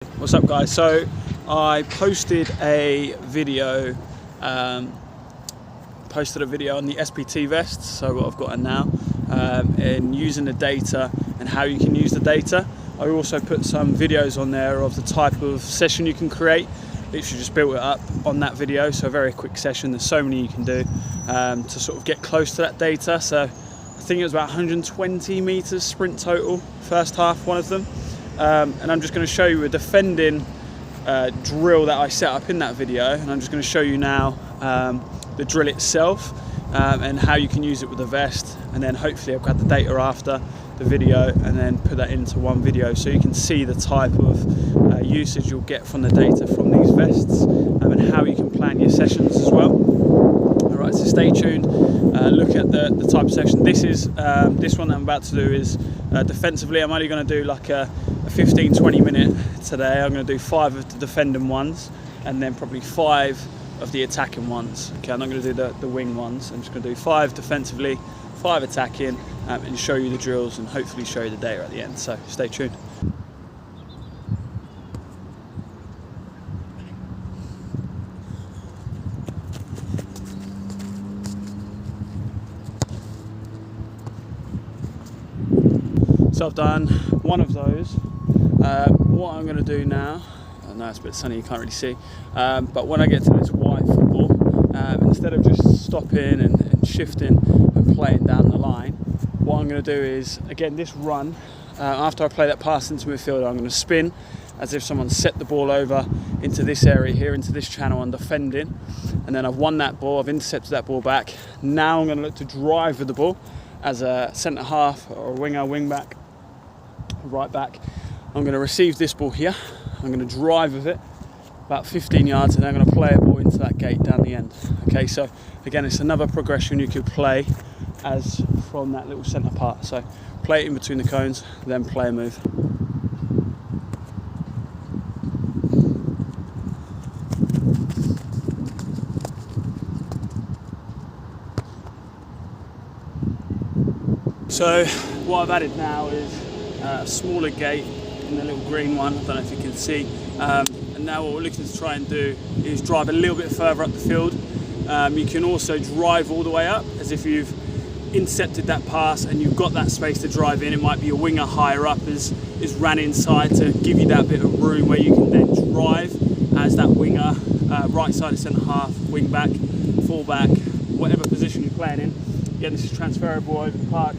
What's up, guys? So I posted a video on the SPT vests, so what I've got now, and using the data and how you can use the data. I also put some videos on there of the type of session you can create. Literally just built it up on that video, so a very quick session. There's so many you can do to sort of get close to that data. So I think it was about 120 meters sprint total, first half, one of them. And I'm just going to show you a defending drill that I set up in that video, and I'm just going to show you now the drill itself and how you can use it with a vest, and then hopefully I'll grab the data after the video and then put that into one video so you can see the type of usage you'll get from the data from these vests, and how you can plan your sessions as well. Alright, so stay tuned, look at the type of session. This one that I'm about to do is defensively. I'm only going to do like a 15-20 minute today. I'm going to do 5 of the defending ones and then probably 5 of the attacking ones. Okay, I'm not going to do the wing ones. I'm just going to do 5 defensively, 5 attacking, and show you the drills and hopefully show you the data at the end. So stay tuned. So I've done one of those. What I'm going to do now, I know it's a bit sunny, you can't really see, but when I get to this white football, instead of just stopping and shifting and playing down the line, what I'm going to do is, again, this run, after I play that pass into midfield, I'm going to spin as if someone set the ball over into this area here, into this channel, I'm defending, and then I've won that ball, I've intercepted that ball back. Now I'm going to look to drive with the ball as a centre half or a winger, wing back, right back. I'm going to receive this ball here, I'm going to drive with it about 15 yards, and then I'm going to play a ball into that gate down the end. Okay, so again, it's another progression you could play as from that little centre part. So play it in between the cones, then play a move. So what I've added now is a smaller gate in the little green one. I don't know if you can see. And now what we're looking to try and do is drive a little bit further up the field. You can also drive all the way up as if you've intercepted that pass and you've got that space to drive in. It might be a winger higher up is ran inside to give you that bit of room where you can then drive as that winger, right side of centre half, wing back, full back, whatever position you're playing in. Again, this is transferable over the park.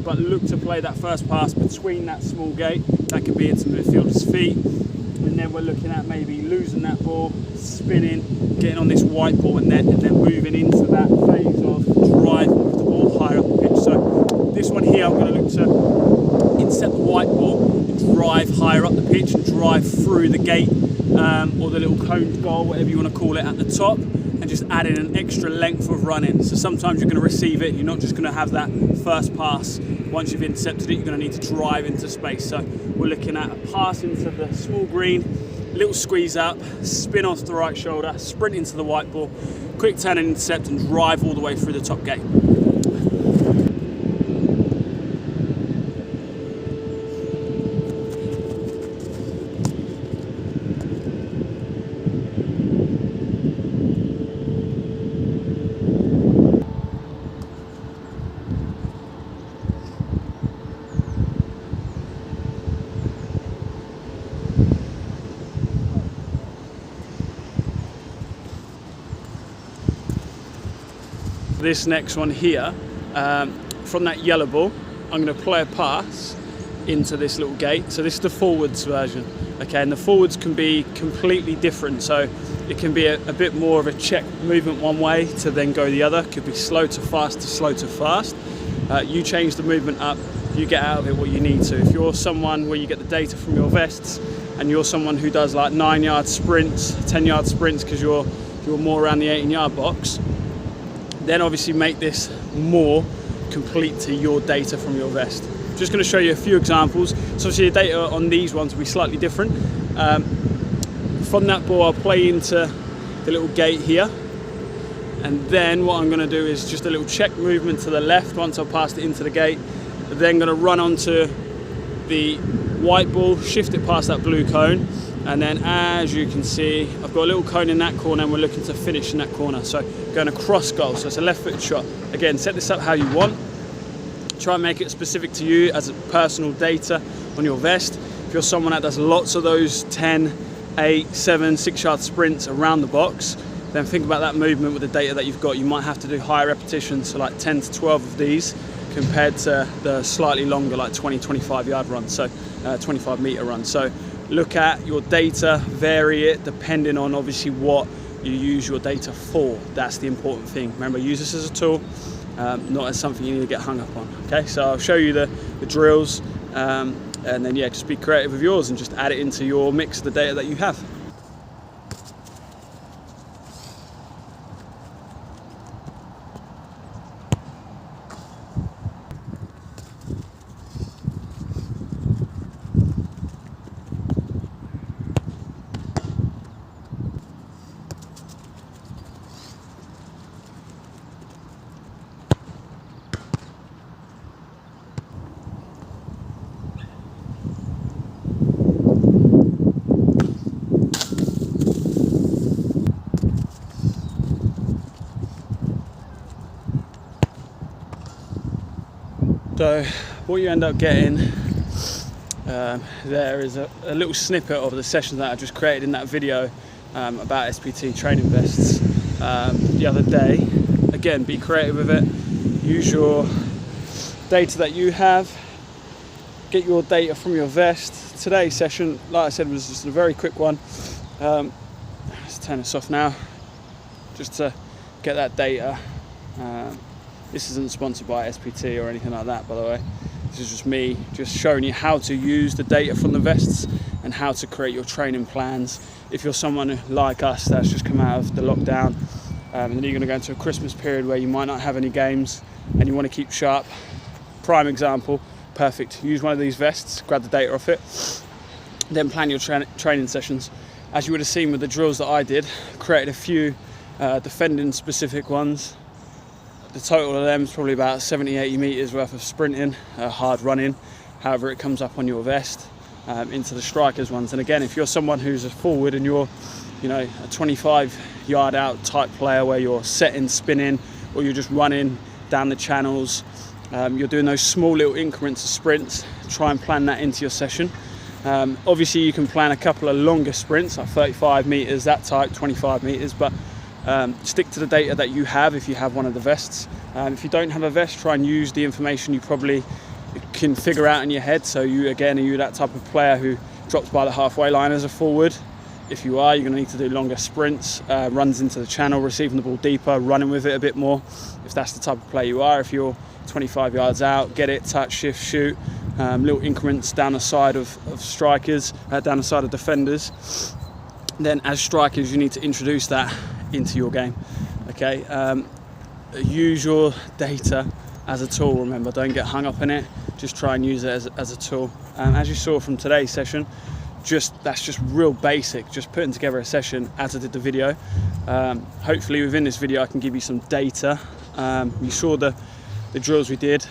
But look to play that first pass between that small gate. That could be into the midfielder's feet. And then we're looking at maybe losing that ball, spinning, getting on this white ball, and then moving into that phase of drive with the ball higher up the pitch. So this one here, I'm going to look to intercept the white ball, drive higher up the pitch, and drive through the gate or the little cone goal, whatever you want to call it, at the top, and just add in an extra length of running. So sometimes you're going to receive it, you're not just going to have that first pass. Once you've intercepted it, you're going to need to drive into space. So we're looking at a pass into the small green, little squeeze up, spin off the right shoulder, sprint into the white ball, quick turn and intercept, and drive all the way through the top gate. This next one here, from that yellow ball, I'm going to play a pass into this little gate. So this is the forwards version, okay, and the forwards can be completely different. So it can be a bit more of a check movement one way to then go the other. It could be slow to fast to slow to fast. You change the movement up, you get out of it what you need to. If you're someone where you get the data from your vests and you're someone who does like 9-yard sprints, 10-yard sprints because you're more around the 18-yard box, then obviously make this more complete to your data from your vest. Just going to show you a few examples. So obviously the data on these ones will be slightly different. From that ball, I'll play into the little gate here, and then what I'm going to do is just a little check movement to the left once I've passed it into the gate. Then going to run onto the white ball, shift it past that blue cone, and then as you can see, I've got a little cone in that corner and we're looking to finish in that corner. So going across goal, so it's a left-footed shot. Again, set this up how you want. Try and make it specific to you as a personal data on your vest. If you're someone that does lots of those 10, 8, 7, 6-yard sprints around the box, then think about that movement with the data that you've got. You might have to do higher repetitions, so like 10 to 12 of these, compared to the slightly longer, like 20, 25-yard runs, so 25-meter runs. So look at your data, vary it depending on obviously what you use your data for. That's the important thing. Remember, use this as a tool, not as something you need to get hung up on. Okay, so I'll show you the drills, and then yeah, just be creative with yours and just add it into your mix of the data that you have. So what you end up getting there is a little snippet of the session that I just created in that video about SPT training vests the other day. Again, be creative with it. Use your data that you have. Get your data from your vest. Today's session, like I said, was just a very quick one. Let's turn this off now, just to get that data. This isn't sponsored by SPT or anything like that, by the way. This is just me just showing you how to use the data from the vests and how to create your training plans. If you're someone like us that's just come out of the lockdown, and then you're going to go into a Christmas period where you might not have any games and you want to keep sharp, prime example, perfect. Use one of these vests, grab the data off it, then plan your training sessions. As you would have seen with the drills that I did, created a few defending specific ones. The total of them is probably about 70, 80 meters worth of sprinting, hard running, however it comes up on your vest, into the strikers ones. And again, if you're someone who's a forward and you're, you know, a 25-yard out type player where you're setting, spinning, or you're just running down the channels, you're doing those small little increments of sprints, try and plan that into your session. Obviously you can plan a couple of longer sprints, like 35 meters, that type, 25 meters, but stick to the data that you have if you have one of the vests. If you don't have a vest, try and use the information you probably can figure out in your head. So you, again, are you that type of player who drops by the halfway line as a forward? If you are, you're going to need to do longer sprints, runs into the channel, receiving the ball deeper, running with it a bit more, if that's the type of player you are. If you're 25 yards out, get it, touch, shift, shoot, little increments down the side of strikers, down the side of defenders. Then as strikers, you need to introduce that into your game. Okay, use your data as a tool. Remember, don't get hung up in it, just try and use it as a tool. As you saw from today's session, that's just real basic, just putting together a session as I did the video. Hopefully within this video I can give you some data. You saw the drills we did.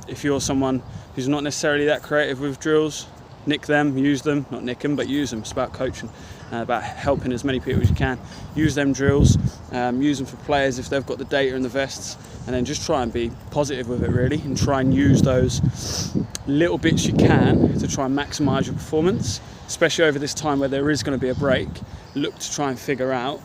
If you're someone who's not necessarily that creative with drills, nick them, use them, not nick them, but use them. It's about coaching, about helping as many people as you can. Use them drills, use them for players if they've got the data and the vests, and then just try and be positive with it really, and try and use those little bits you can to try and maximise your performance, especially over this time where there is going to be a break. Look to try and figure out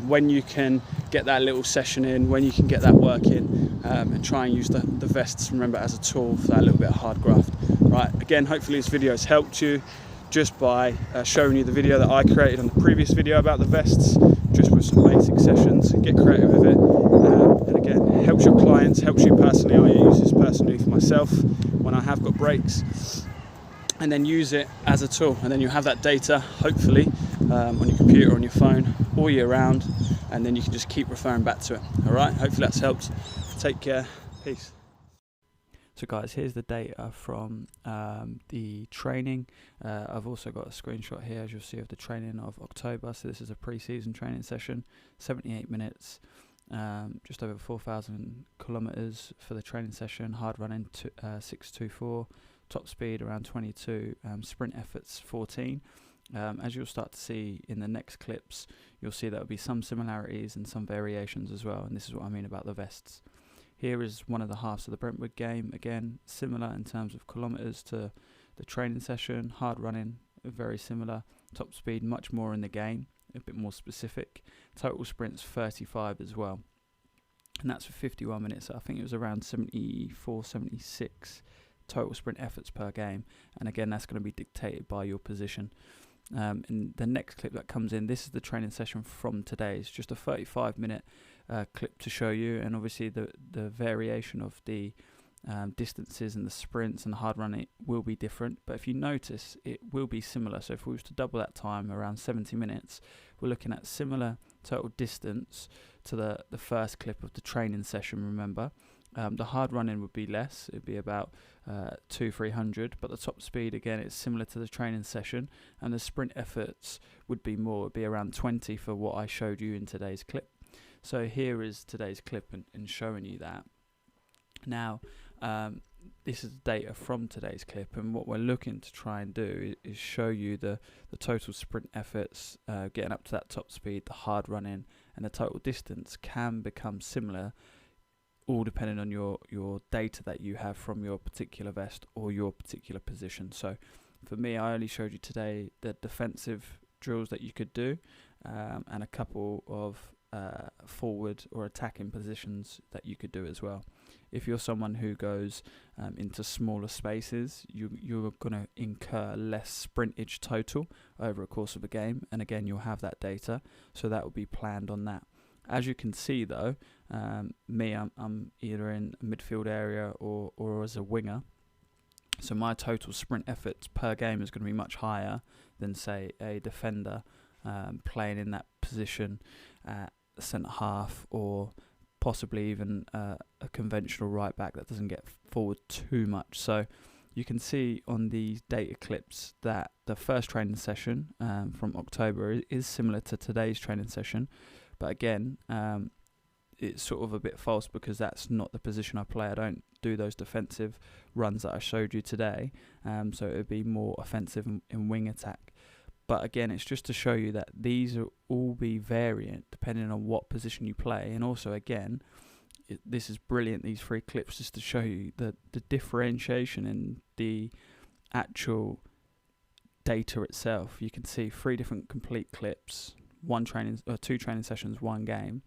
when you can get that little session in, when you can get that work in, and try and use the vests, remember, as a tool for that little bit of hard graft. Right, again, hopefully this video has helped you just by showing you the video that I created on the previous video about the vests, just with some basic sessions. Get creative with it, and again, helps your clients, helps you personally. I use this personally for myself when I have got breaks, and then use it as a tool, and then you have that data hopefully on your computer or on your phone all year round, and then you can just keep referring back to it. All right, hopefully that's helped. Take care, peace. So guys, here's the data from the training. I've also got a screenshot here, as you'll see, of the training of October. So this is a pre-season training session, 78 minutes, just over 4,000 kilometers for the training session, hard running 624, top speed around 22, sprint efforts 14. As you'll start to see in the next clips, you'll see there will be some similarities and some variations as well, and this is what I mean about the vests. Here is one of the halves of the Brentwood game, again similar in terms of kilometres to the training session. Hard running, very similar. Top speed much more in the game, a bit more specific. Total sprints 35 as well, and that's for 51 minutes. So I think it was around 74, 76 total sprint efforts per game, and again that's going to be dictated by your position. In the next clip that comes in, this is the training session from today. It's just a 35-minute clip to show you, and obviously the variation of the distances and the sprints and the hard running will be different, but if you notice it will be similar. So if we was to double that time, around 70 minutes, we're looking at similar total distance to the first clip of the training session, remember. The hard running would be less, it would be about 200-300, but the top speed again it's similar to the training session, and the sprint efforts would be more, it would be around 20 for what I showed you in today's clip. So here is today's clip and showing you that. Now this is data from today's clip, and what we're looking to try and do is show you the total sprint efforts, getting up to that top speed, the hard running, and the total distance can become similar, all depending on your data that you have from your particular vest or your particular position. So for me, I only showed you today the defensive drills that you could do, and a couple of forward or attacking positions that you could do as well. If you're someone who goes into smaller spaces, you're going to incur less sprintage total over a course of a game, and again you'll have that data, so that will be planned on that. As you can see though, I'm either in a midfield area or as a winger, so my total sprint efforts per game is going to be much higher than say a defender playing in that position at centre half, or possibly even a conventional right back that doesn't get forward too much. So you can see on these data clips that the first training session from October is similar to today's training session, but again it's sort of a bit false because that's not the position I play. I don't do those defensive runs that I showed you today, so it would be more offensive in wing attack. But again, it's just to show you that these will all be variant depending on what position you play. And also again, this is brilliant, these 3 clips, just to show you the differentiation in the actual data itself. You can see 3 different complete clips, 2 training sessions, 1 game,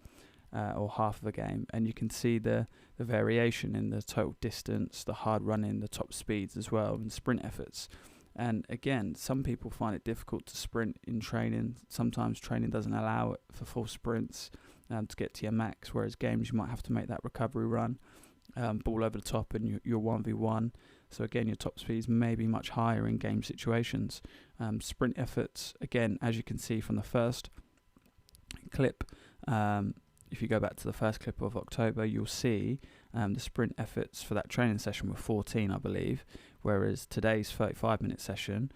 or half of a game, and you can see the variation in the total distance, the hard running, the top speeds as well, and sprint efforts. And again, some people find it difficult to sprint in training. Sometimes training doesn't allow it for full sprints to get to your max, whereas games you might have to make that recovery run, ball over the top, and you're 1v1. So again, your top speeds may be much higher in game situations. Sprint efforts, again, as you can see from the first clip, if you go back to the first clip of October, you'll see the sprint efforts for that training session were 14, I believe, whereas today's 35-minute session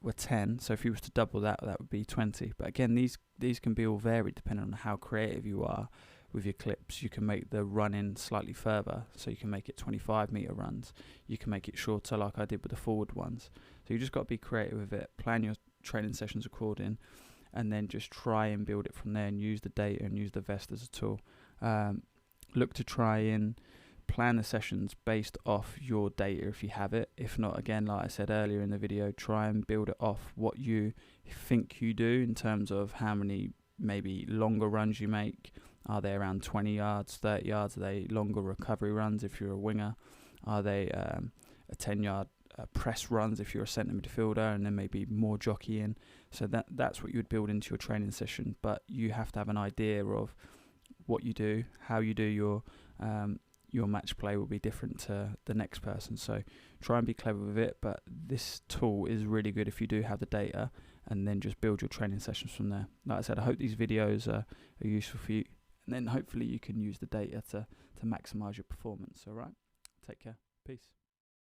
were 10. So if you was to double that, that would be 20. But again, these can be all varied depending on how creative you are with your clips. You can make the run in slightly further, so you can make it 25-meter runs. You can make it shorter, like I did with the forward ones. So you just got to be creative with it. Plan your training sessions according, and then just try and build it from there, and use the data and use the vest as a tool. Look to try and plan the sessions based off your data if you have it. If not, again, like I said earlier in the video, try and build it off what you think you do in terms of how many maybe longer runs you make. Are they around 20 yards, 30 yards? Are they longer recovery runs if you're a winger? Are they a 10-yard press runs if you're a centre midfielder, and then maybe more jockeying? So that's what you would build into your training session, but you have to have an idea of what you do. How you do your match play will be different to the next person, so try and be clever with it. But this tool is really good if you do have the data, and then just build your training sessions from there. Like I said, I hope these videos are useful for you, and then hopefully you can use the data to maximise your performance. Alright, take care, peace.